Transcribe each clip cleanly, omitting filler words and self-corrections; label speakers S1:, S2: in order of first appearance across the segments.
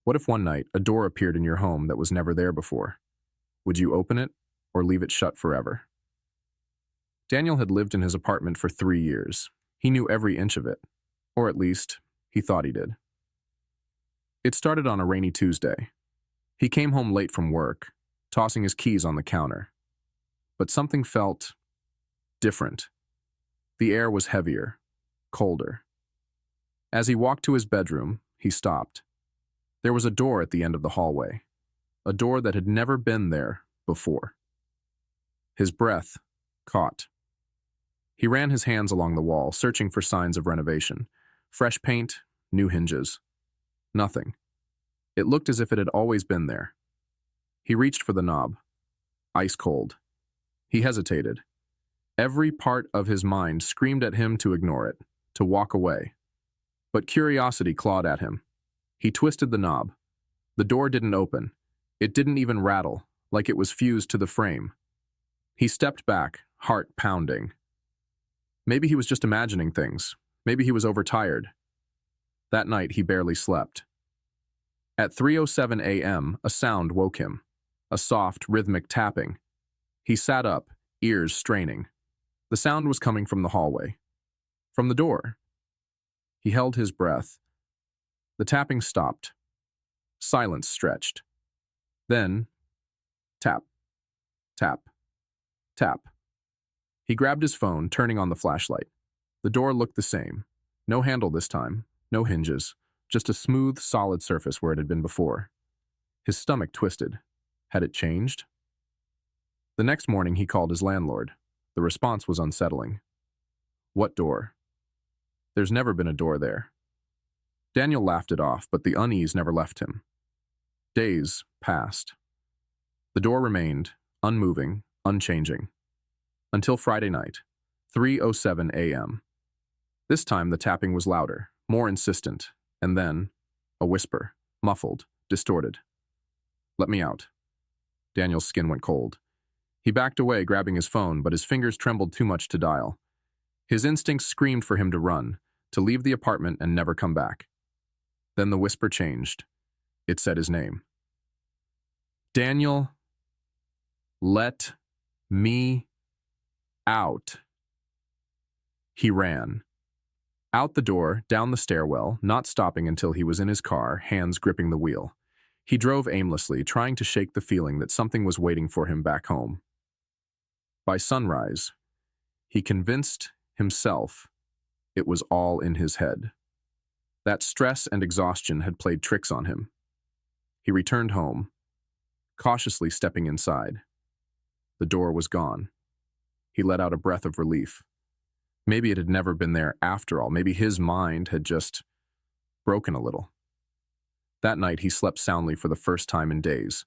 S1: What if one night a door appeared in your home that was never there before? Would you open it or leave it shut forever? Daniel had lived in his apartment for 3 years. He knew every inch of it, or at least, he thought he did. It started on a rainy Tuesday. He came home late from work, tossing his keys on the counter. But something felt different. The air was heavier, colder. As he walked to his bedroom, he stopped. There was a door at the end of the hallway, a door that had never been there before. His breath caught. He ran his hands along the wall, searching for signs of renovation. Fresh paint, new hinges. Nothing. It looked as if it had always been there. He reached for the knob. Ice cold. He hesitated. Every part of his mind screamed at him to ignore it, to walk away. But curiosity clawed at him. He twisted the knob. The door didn't open. It didn't even rattle, like it was fused to the frame. He stepped back, heart pounding. Maybe he was just imagining things. Maybe he was overtired. That night, he barely slept. At 3:07 a.m., a sound woke him, a soft, rhythmic tapping. He sat up, ears straining. The sound was coming from the hallway, from the door. He held his breath. The tapping stopped. Silence stretched. Then, tap, tap, tap. He grabbed his phone, turning on the flashlight. The door looked the same. No handle this time, no hinges, just a smooth, solid surface where it had been before. His stomach twisted. Had it changed? The next morning, he called his landlord. The response was unsettling. What door? There's never been a door there. Daniel laughed it off, but the unease never left him. Days passed. The door remained, unmoving, unchanging. Until Friday night, 3:07 a.m. This time the tapping was louder, more insistent, and then, a whisper, muffled, distorted. Let me out. Daniel's skin went cold. He backed away, grabbing his phone, but his fingers trembled too much to dial. His instincts screamed for him to run, to leave the apartment and never come back. Then the whisper changed. It said his name. Daniel, let me out. He ran. Out the door, down the stairwell, not stopping until he was in his car, hands gripping the wheel. He drove aimlessly, trying to shake the feeling that something was waiting for him back home. By sunrise, he convinced himself it was all in his head. That stress and exhaustion had played tricks on him. He returned home, cautiously stepping inside. The door was gone. He let out a breath of relief. Maybe it had never been there after all. Maybe his mind had just broken a little. That night, he slept soundly for the first time in days,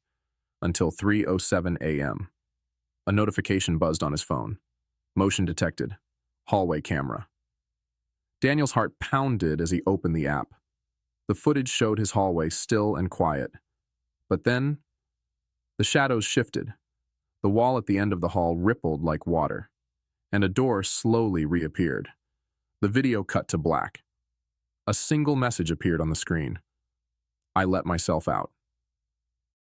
S1: until 3:07 a.m. A notification buzzed on his phone. Motion detected. Hallway camera. Daniel's heart pounded as he opened the app. The footage showed his hallway still and quiet. But then, the shadows shifted. The wall at the end of the hall rippled like water, and a door slowly reappeared. The video cut to black. A single message appeared on the screen. I let myself out.